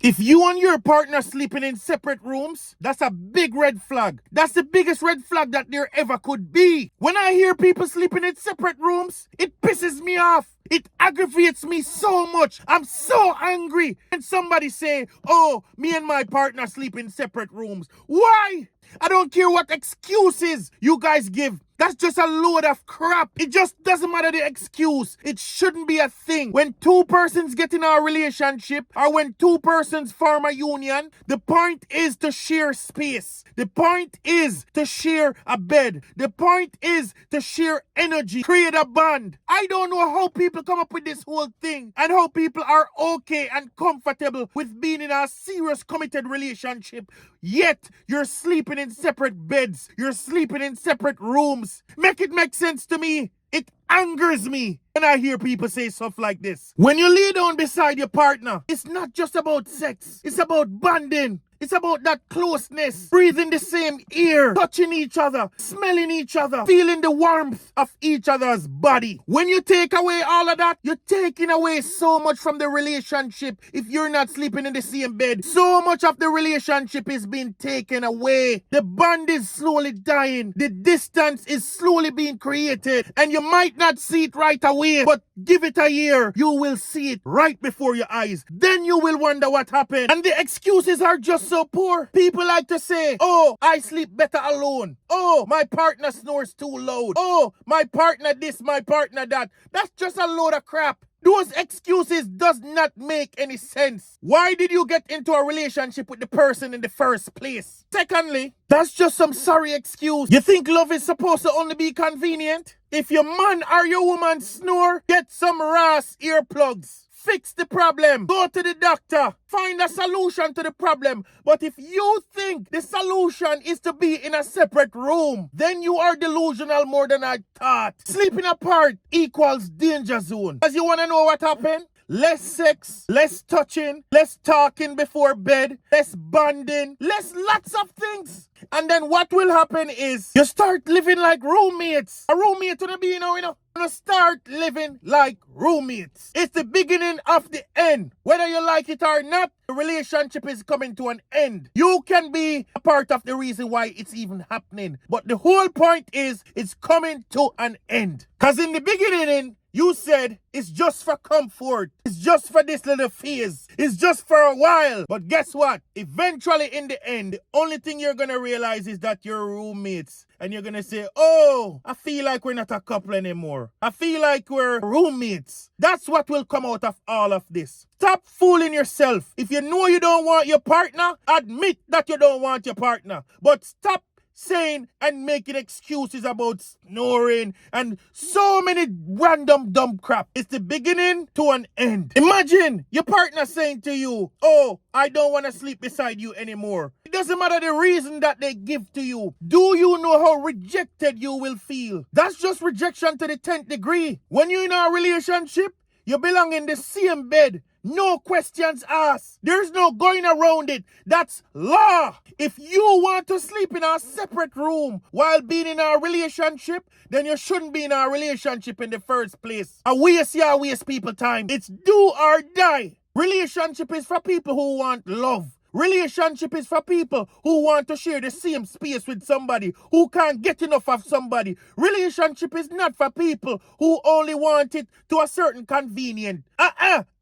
If you and your partner sleeping in separate rooms, that's a big red flag. That's the biggest red flag that there ever could be. When I hear people sleeping in separate rooms, it pisses me off. It aggravates me so much. I'm so angry. And somebody say, oh, me and my partner sleep in separate rooms. Why? I don't care what excuses you guys give. That's just a load of crap. It just doesn't matter the excuse. It shouldn't be a thing. When two persons get in a relationship or when two persons form a union, the point is to share space. The point is to share a bed. The point is to share energy, create a bond. I don't know how people come up with this whole thing and how people are okay and comfortable with being in a serious committed relationship. Yet, you're sleeping in separate beds. You're sleeping in separate rooms. Make it make sense to me. It angers me when I hear people say stuff like this. When you lay down beside your partner, it's not just about sex. It's about bonding. It's about that closeness, breathing the same air, touching each other, smelling each other, feeling the warmth of each other's body. When you take away all of that, you're taking away so much from the relationship if you're not sleeping in the same bed. So much of the relationship is being taken away. The bond is slowly dying. The distance is slowly being created. And you might not see it right away, but give it a year. You will see it right before your eyes. Then you will wonder what happened. And the excuses are just so poor. People like to say, oh, I sleep better alone. Oh, my partner snores too loud. Oh, my partner this, my partner that. That's just a load of crap. Those excuses does not make any sense. Why did you get into a relationship with the person in the first place? Secondly, that's just some sorry excuse. You think love is supposed to only be convenient? If your man or your woman snore, get some Ross earplugs. Fix the problem. Go to the doctor. Find a solution to the problem. But if you think the solution is to be in a separate room, then you are delusional more than I thought. Sleeping apart equals danger zone. As you want to know what happened? Less sex, less touching, less talking before bed, less bonding, less lots of things. And then what will happen is you start living like roommates. A roommate to be, you know. You start living like roommates. It's the beginning of the end. Whether you like it or not, the relationship is coming to an end. You can be a part of the reason why it's even happening. But the whole point is it's coming to an end. Because in the beginning, you said it's just for comfort. It's just for this little phase. It's just for a while. But guess what? Eventually in the end, the only thing you're going to realize is that you're roommates. And you're going to say, oh, I feel like we're not a couple anymore. I feel like we're roommates. That's what will come out of all of this. Stop fooling yourself. If you know you don't want your partner, admit that you don't want your partner. But stop saying and making excuses about snoring and so many random dumb crap. It's the beginning to an end. Imagine your partner saying to you, oh, I don't want to sleep beside you anymore. It doesn't matter the reason that they give to you. Do you know how rejected you will feel? That's just rejection to the 10th degree. When you're in a relationship, you belong in the same bed. No questions asked. There's no going around it. That's law. If you want to sleep in a separate room while being in a relationship, then you shouldn't be in a relationship in the first place. Waste people time. It's do or die. Relationship is for people who want love. Relationship is for people who want to share the same space with somebody, who can't get enough of somebody. Relationship is not for people who only want it to a certain convenience.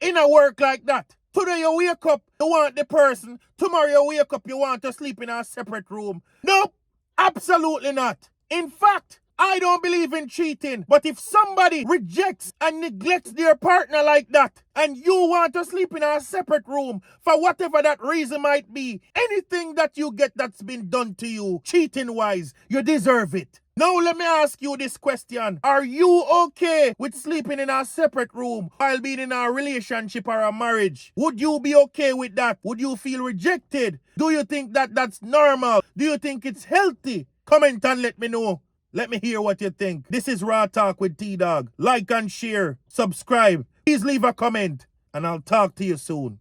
In a work like that. Today you wake up, you want the person. Tomorrow you wake up, you want to sleep in a separate room. Nope, absolutely not. In fact, I don't believe in cheating, but if somebody rejects and neglects their partner like that, and you want to sleep in a separate room for whatever that reason might be, anything that you get that's been done to you, cheating-wise, you deserve it. Now let me ask you this question. Are you okay with sleeping in a separate room while being in a relationship or a marriage? Would you be okay with that? Would you feel rejected? Do you think that that's normal? Do you think it's healthy? Comment and let me know. Let me hear what you think. This is Raw Talk with T-Dog. Like and share. Subscribe. Please leave a comment. And I'll talk to you soon.